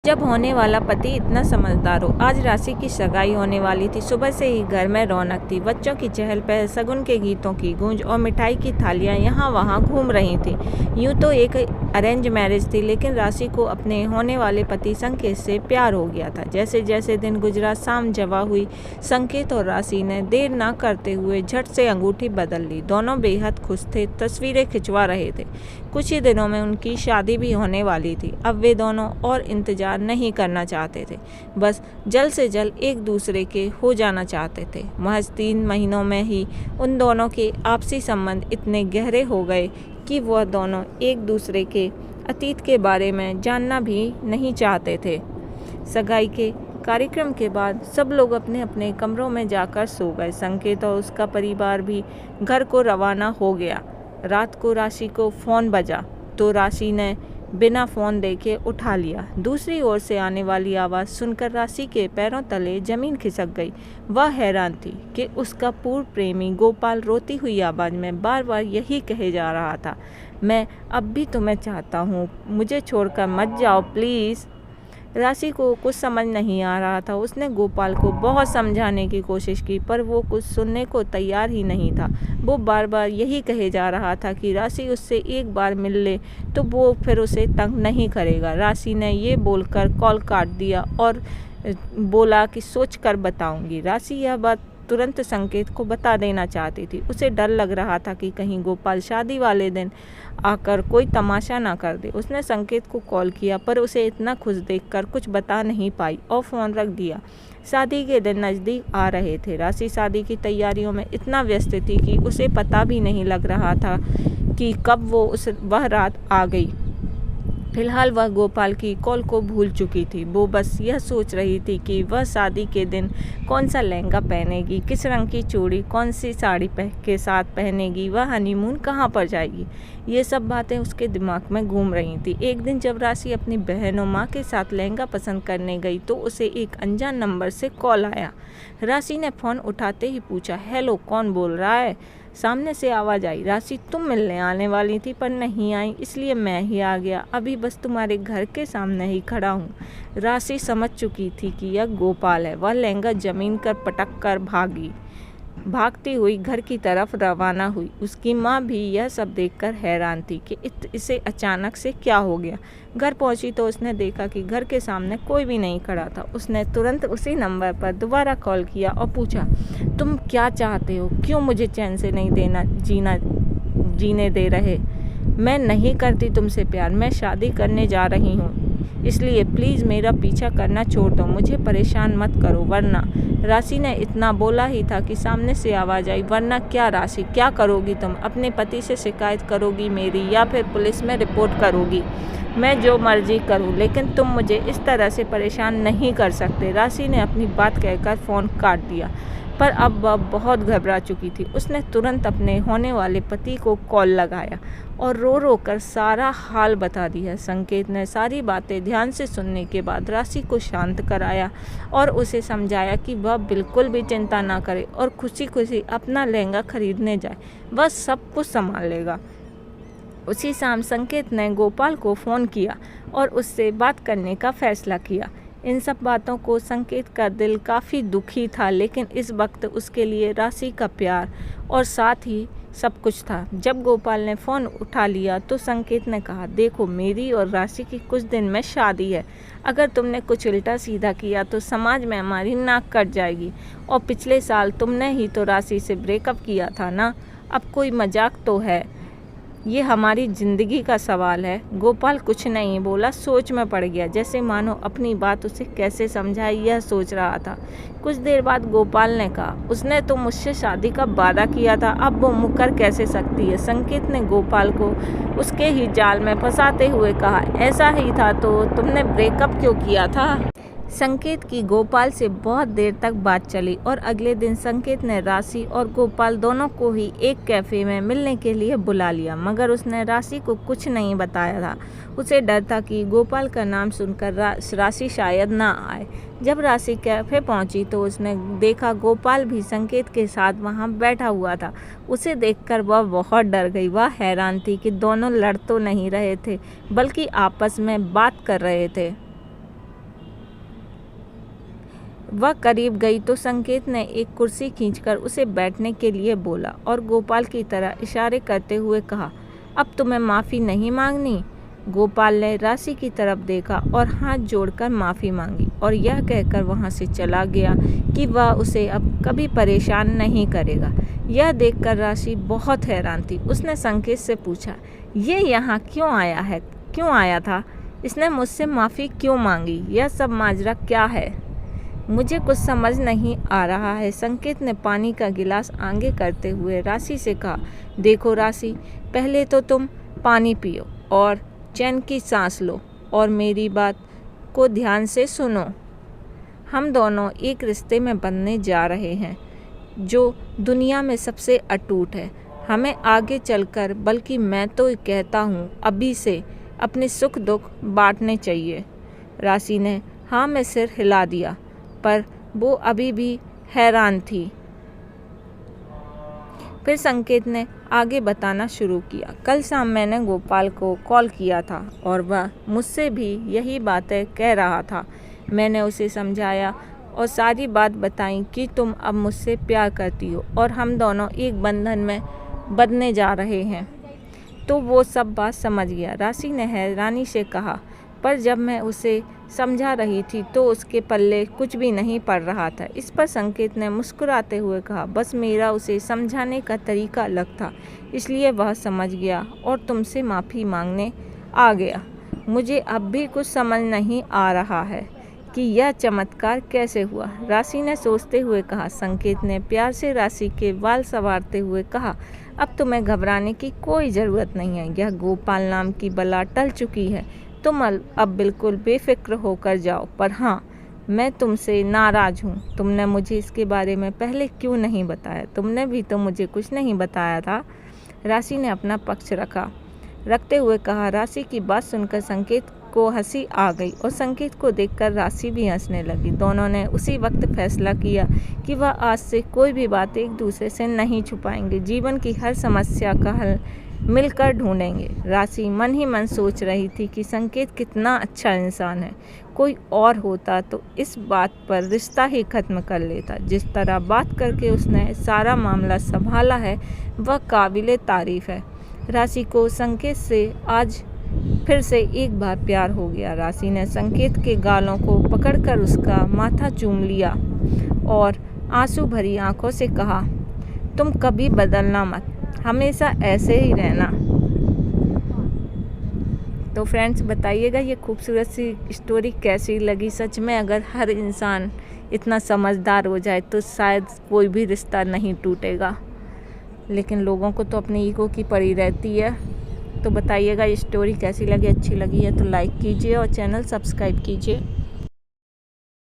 जब होने वाला पति इतना समझदार हो। आज राशि की सगाई होने वाली थी। सुबह से ही घर में रौनक थी। बच्चों की चहल पहल, शगुन के गीतों की गूंज और मिठाई की थालियां यहाँ वहाँ घूम रही थी। यूं तो एक अरेंज मैरिज थी, लेकिन राशि को अपने होने वाले पति संकेत से प्यार हो गया था। जैसे जैसे दिन गुजरा, शाम जवा हुई। संकेत और राशि ने देर ना करते हुए झट से अंगूठी बदल ली। दोनों बेहद खुश थे, तस्वीरें खिंचवा रहे थे। कुछ ही दिनों में उनकी शादी भी होने वाली थी। अब वे दोनों और इंतजार नहीं करना चाहते थे, बस जल्द से जल्द एक दूसरे के हो जाना चाहते थे। महज 3 महीनों में ही उन दोनों के आपसी संबंध इतने गहरे हो गए कि वह दोनों एक दूसरे के अतीत के बारे में जानना भी नहीं चाहते थे। सगाई के कार्यक्रम के बाद सब लोग अपने अपने कमरों में जाकर सो गए। संकेत और उसका परिवार भी घर को रवाना हो गया। रात को राशि को फ़ोन बजा तो राशि ने बिना फ़ोन देखे उठा लिया। दूसरी ओर से आने वाली आवाज़ सुनकर राशि के पैरों तले ज़मीन खिसक गई। वह हैरान थी कि उसका पूर्व प्रेमी गोपाल रोती हुई आवाज़ में बार बार यही कहे जा रहा था, मैं अब भी तुम्हें चाहता हूँ, मुझे छोड़कर मत जाओ प्लीज़। राशि को कुछ समझ नहीं आ रहा था। उसने गोपाल को बहुत समझाने की कोशिश की, पर वो कुछ सुनने को तैयार ही नहीं था। वो बार बार यही कहे जा रहा था कि राशि उससे एक बार मिल ले तो वो फिर उसे तंग नहीं करेगा। राशि ने ये बोलकर कॉल काट दिया और बोला कि सोच कर बताऊंगी। राशि यह बात तुरंत संकेत को बता देना चाहती थी। उसे डर लग रहा था कि कहीं गोपाल शादी वाले दिन आकर कोई तमाशा ना कर दे। उसने संकेत को कॉल किया, पर उसे इतना खुश देखकर कुछ बता नहीं पाई और फ़ोन रख दिया। शादी के दिन नज़दीक आ रहे थे। राशि शादी की तैयारियों में इतना व्यस्त थी कि उसे पता भी नहीं लग रहा था कि कब वह रात आ गई। फिलहाल वह गोपाल की कॉल को भूल चुकी थी। वो बस यह सोच रही थी कि वह शादी के दिन कौन सा लहंगा पहनेगी, किस रंग की चूड़ी, कौन सी साड़ी के साथ पहनेगी, वह हनीमून कहाँ पर जाएगी। ये सब बातें उसके दिमाग में घूम रही थी। एक दिन जब राशि अपनी बहन और माँ के साथ लहंगा पसंद करने गई तो उसे एक अनजान नंबर से कॉल आया। राशि ने फ़ोन उठाते ही पूछा, हेलो, कौन बोल रहा है? सामने से आवाज़ आई, राशि तुम मिलने आने वाली थी पर नहीं आई, इसलिए मैं ही आ गया। अभी बस तुम्हारे घर के सामने ही खड़ा हूँ। राशि समझ चुकी थी कि यह गोपाल है। वह लहंगा जमीन पर पटक कर भागती हुई घर की तरफ रवाना हुई। उसकी माँ भी यह सब देखकर हैरान थी कि इसे अचानक से क्या हो गया। घर पहुंची तो उसने देखा कि घर के सामने कोई भी नहीं खड़ा था। उसने तुरंत उसी नंबर पर दोबारा कॉल किया और पूछा, तुम क्या चाहते हो? क्यों मुझे चैन से नहीं जीने दे रहे? मैं नहीं करती तुमसे प्यार, मैं शादी करने जा रही हूँ, इसलिए प्लीज़ मेरा पीछा करना छोड़ दो, मुझे परेशान मत करो वरना। राशि ने इतना बोला ही था कि सामने से आवाज़ आई, वरना क्या राशि, क्या करोगी तुम? अपने पति से शिकायत करोगी मेरी या फिर पुलिस में रिपोर्ट करोगी? मैं जो मर्जी करूं, लेकिन तुम मुझे इस तरह से परेशान नहीं कर सकते। राशि ने अपनी बात कहकर फ़ोन काट दिया, पर अब वह बहुत घबरा चुकी थी। उसने तुरंत अपने होने वाले पति को कॉल लगाया और रो रो कर सारा हाल बता दिया। संकेत ने सारी बातें ध्यान से सुनने के बाद राशि को शांत कराया और उसे समझाया कि वह बिल्कुल भी चिंता ना करे और खुशी खुशी अपना लहंगा खरीदने जाए, वह सब कुछ संभाल लेगा। उसी शाम संकेत ने गोपाल को फ़ोन किया और उससे बात करने का फैसला किया। इन सब बातों को संकेत का दिल काफ़ी दुखी था, लेकिन इस वक्त उसके लिए राशि का प्यार और साथ ही सब कुछ था। जब गोपाल ने फ़ोन उठा लिया तो संकेत ने कहा, देखो, मेरी और राशि की कुछ दिन में शादी है। अगर तुमने कुछ उल्टा सीधा किया तो समाज में हमारी नाक कट जाएगी। और पिछले साल तुमने ही तो राशि से ब्रेकअप किया था ना, अब कोई मजाक तो है? ये हमारी ज़िंदगी का सवाल है। गोपाल कुछ नहीं बोला, सोच में पड़ गया, जैसे मानो अपनी बात उसे कैसे समझाए यह सोच रहा था। कुछ देर बाद गोपाल ने कहा, उसने तो मुझसे शादी का वादा किया था, अब वो मुकर कैसे सकती है? संकेत ने गोपाल को उसके ही जाल में फंसाते हुए कहा, ऐसा ही था तो तुमने ब्रेकअप क्यों किया था? संकेत की गोपाल से बहुत देर तक बात चली और अगले दिन संकेत ने राशि और गोपाल दोनों को ही एक कैफ़े में मिलने के लिए बुला लिया, मगर उसने राशि को कुछ नहीं बताया था। उसे डर था कि गोपाल का नाम सुनकर राशि शायद ना आए। जब राशि कैफ़े पहुंची तो उसने देखा गोपाल भी संकेत के साथ वहां बैठा हुआ था। उसे देखकर वह बहुत डर गई। वह हैरान थी कि दोनों लड़ तो नहीं रहे थे, बल्कि आपस में बात कर रहे थे। वह करीब गई तो संकेत ने एक कुर्सी खींचकर उसे बैठने के लिए बोला और गोपाल की तरह इशारे करते हुए कहा, अब तुम्हें माफ़ी नहीं मांगनी? गोपाल ने राशि की तरफ देखा और हाथ जोड़कर माफ़ी मांगी और यह कहकर वहां से चला गया कि वह उसे अब कभी परेशान नहीं करेगा। यह देखकर राशि बहुत हैरान थी। उसने संकेत से पूछा, ये यहाँ क्यों आया था? इसने मुझसे माफ़ी क्यों मांगी? यह सब माजरा क्या है? मुझे कुछ समझ नहीं आ रहा है। संकेत ने पानी का गिलास आगे करते हुए राशि से कहा, देखो राशि, पहले तो तुम पानी पियो और चैन की सांस लो और मेरी बात को ध्यान से सुनो। हम दोनों एक रिश्ते में बंधने जा रहे हैं जो दुनिया में सबसे अटूट है। हमें आगे चलकर, बल्कि मैं तो कहता हूँ अभी से, अपने सुख दुख बांटने चाहिए। राशि ने हाँ में सिर हिला दिया, पर वो अभी भी हैरान थी। फिर संकेत ने आगे बताना शुरू किया, कल शाम मैंने गोपाल को कॉल किया था और वह मुझसे भी यही बातें कह रहा था। मैंने उसे समझाया और सारी बात बताई कि तुम अब मुझसे प्यार करती हो और हम दोनों एक बंधन में बंधने जा रहे हैं। तो वो सब बात समझ गया। राशि ने हैरानी से कहा, पर जब मैं उसे समझा रही थी तो उसके पल्ले कुछ भी नहीं पड़ रहा था। इस पर संकेत ने मुस्कुराते हुए कहा, बस मेरा उसे समझाने का तरीका अलग था, इसलिए वह समझ गया और तुमसे माफ़ी मांगने आ गया। मुझे अब भी कुछ समझ नहीं आ रहा है कि यह चमत्कार कैसे हुआ। राशि ने सोचते हुए कहा। संकेत ने प्यार से राशि के बाल संवारते हुए कहा, अब तुम्हें घबराने की कोई ज़रूरत नहीं है। यह गोपाल नाम की बला टल चुकी है। तुम अब बिल्कुल बेफिक्र होकर जाओ। पर हाँ, मैं तुमसे नाराज़ हूँ। तुमने मुझे इसके बारे में पहले क्यों नहीं बताया? तुमने भी तो मुझे कुछ नहीं बताया था। राशि ने अपना पक्ष रखते हुए कहा। राशि की बात सुनकर संकेत को हंसी आ गई और संकेत को देखकर राशि भी हंसने लगी। दोनों ने उसी वक्त फैसला किया कि वह आज से कोई भी बात एक दूसरे से नहीं छुपाएंगे। जीवन की हर समस्या का हल मिलकर ढूंढेंगे। राशि मन ही मन सोच रही थी कि संकेत कितना अच्छा इंसान है। कोई और होता तो इस बात पर रिश्ता ही खत्म कर लेता। जिस तरह बात करके उसने सारा मामला संभाला है, वह काबिले तारीफ है। राशि को संकेत से आज फिर से एक बार प्यार हो गया। राशि ने संकेत के गालों को पकड़कर उसका माथा चूम लिया और आंसू भरी आंखों से कहा, तुम कभी बदलना मत, हमेशा ऐसे ही रहना। तो फ्रेंड्स, बताइएगा ये खूबसूरत सी स्टोरी कैसी लगी। सच में अगर हर इंसान इतना समझदार हो जाए तो शायद कोई भी रिश्ता नहीं टूटेगा, लेकिन लोगों को तो अपने ईगो की पड़ी रहती है। तो बताइएगा ये स्टोरी कैसी लगी। अच्छी लगी है तो लाइक कीजिए और चैनल सब्सक्राइब कीजिए।